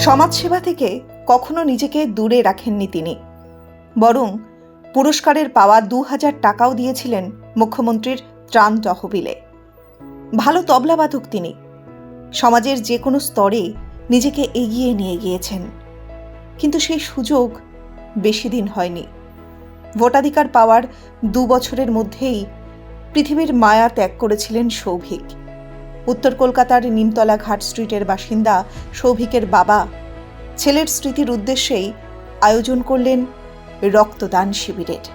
সমাজসেবা থেকে কখনো নিজেকে দূরে রাখেননি তিনি, বরং পুরস্কারের পাওয়া ২,০০০ টাকাও দিয়েছিলেন মুখ্যমন্ত্রীর ত্রাণ তহবিলে। ভালো তবলাবাদক তিনি, সমাজের যে কোনো স্তরে নিজেকে এগিয়ে নিয়ে গিয়েছেন। কিন্তু সেই সুযোগ বেশি দিন হয়নি। ভোটাধিকার পাওয়ার ২ বছরের মধ্যেই পৃথিবীর মায়া ত্যাগ করেছিলেন সৌভিক। উত্তর কলকাতার নিমতলা ঘাট স্ট্রিটের বাসিন্দা সৌভিকের বাবা ছেলের স্মৃতির উদ্দেশ্যেই আয়োজন করলেন রক্তদান শিবিরের।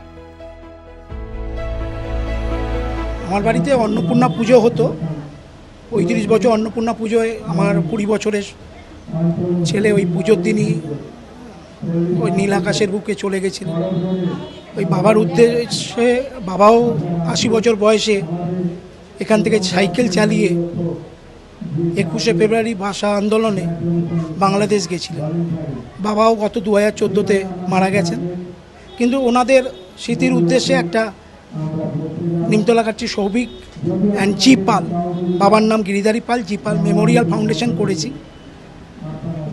আমার বাড়িতে অন্নপূর্ণা পুজো হতো। ৩৫ বছর অন্নপূর্ণা পুজোয় আমার ২০ বছরের ছেলে ওই পুজোর দিনই ওই নীল আকাশের বুকে চলে গেছিল। ওই বাবার উদ্দেশ্যে, বাবাও ৮০ বছর বয়সে এখান থেকে সাইকেল চালিয়ে ২১শে ফেব্রুয়ারি ভাষা আন্দোলনে বাংলাদেশ গেছিলেন। বাবাও গত ২০১৪-তে মারা গেছেন। কিন্তু ওনাদের স্মৃতির উদ্দেশ্যে একটা নিমতলা ঘাটটি সৌভিক অ্যান্ড জি পাল, বাবার নাম গিরিধারী পাল, জি পাল মেমোরিয়াল ফাউন্ডেশন করেছি।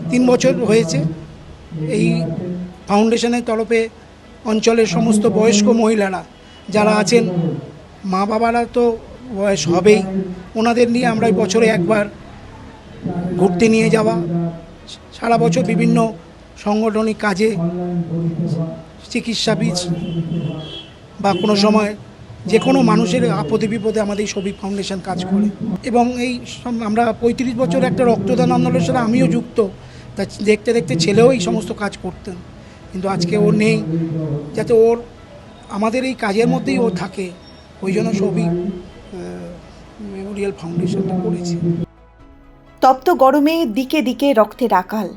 ৩ বছর হয়েছে। এই ফাউন্ডেশনের তরফে অঞ্চলের সমস্ত বয়স্ক মহিলারা যারা আছেন, মা বাবারা তো বয়স হবেই, ওনাদের নিয়ে আমরা বছরে একবার ঘুরতে নিয়ে যাওয়া, সারা বছর বিভিন্ন সাংগঠনিক কাজে, চিকিৎসা বীজ বা কোনো সময় যে কোনো মানুষের আপদে বিপদে আমাদের এই সৌভিক ফাউন্ডেশন কাজ করে। এবং এই আমরা ৩৫ বছর একটা রক্তদান আন্দোলনের সাথে আমিও যুক্ত। তা দেখতে দেখতে ছেলেও এই সমস্ত কাজ করতেন, কিন্তু আজকে ও নেই। যাতে ওর আমাদের এই কাজের মধ্যেই ও থাকে, ওই জন্য সৌভিক মেমোরিয়াল ফাউন্ডেশনটা করেছি। তপ্ত গরমে দিকে দিকে রক্তের আকাল,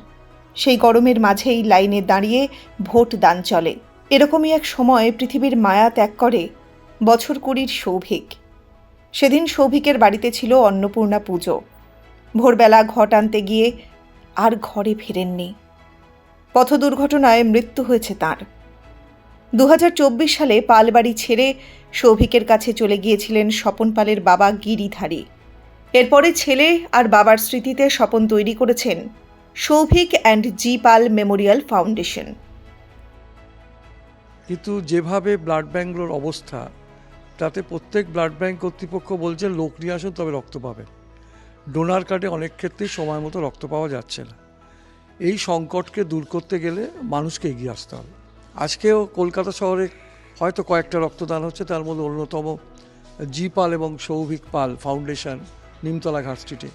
সেই গরমের মাঝেই লাইনে দাঁড়িয়ে ভোট দান চলে। এরকমই এক সময় পৃথিবীর মায়া ত্যাগ করে বছর ২০ সৌভিক। সেদিন সৌভিকের বাড়িতে ছিল অন্নপূর্ণা পুজো। ভোরবেলা ঘট আনতে গিয়ে আর ঘরে ফেরেননি। পথ দুর্ঘটনায় মৃত্যু হয়েছে তাঁর। ২০২৪ সালে পালবাড়ি ছেড়ে সৌভিকের কাছে চলে গিয়েছিলেন স্বপন পালের বাবা গিরিধারী। এরপরে ছেলে আর বাবার স্মৃতিতে স্বপন তৈরি করেছেন Souvik and G Pal memorial foundation. কিন্তু যেভাবে ব্লাড ব্যাঙ্কগুলোর অবস্থা, তাতে প্রত্যেক ব্লাড ব্যাঙ্ক কর্তৃপক্ষ বলছে লোক নিয়ে আসুন তবে রক্ত পাবেন। ডোনার কার্ডে অনেক ক্ষেত্রেই সময় মতো রক্ত পাওয়া যাচ্ছে না। এই সংকটকে দূর করতে গেলে মানুষকে এগিয়ে আসতে হবে। আজকেও কলকাতা শহরে হয়তো কয়েকটা রক্তদান হচ্ছে, তার মধ্যে অন্যতম জি পাল এবং সৌভিক পাল ফাউন্ডেশন নিমতলা ঘাট স্ট্রিটে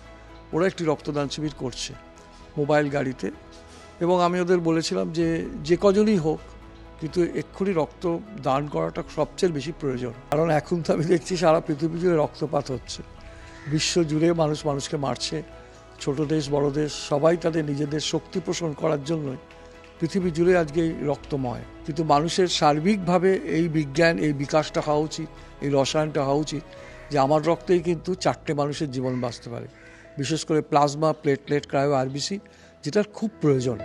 ওরা একটি রক্তদান শিবির করছে মোবাইল গাড়িতে। এবং আমি ওদের বলেছিলাম যে যে কজনই হোক, কিন্তু এক্ষুনি রক্ত দান করাটা সবচেয়ে বেশি প্রয়োজন। কারণ এখন তো আমি দেখছি সারা পৃথিবী জুড়ে রক্তপাত হচ্ছে, বিশ্ব জুড়ে মানুষ মানুষকে মারছে। ছোট দেশ বড় দেশ সবাই তাদের নিজেদের শক্তি পোষণ করার জন্যই পৃথিবী জুড়ে আজকে এই রক্তময়। কিন্তু মানুষের সার্বিকভাবে এই বিজ্ঞান, এই বিকাশটা হওয়া উচিত, এই রসায়নটা হওয়া উচিত যে আমার রক্তেই কিন্তু 4টে মানুষের জীবন বাঁচতে পারে, বিশেষ করে প্লাজমা, প্লেটলেট, ক্রায়ো, আরবিসি, যেটার খুব প্রয়োজন।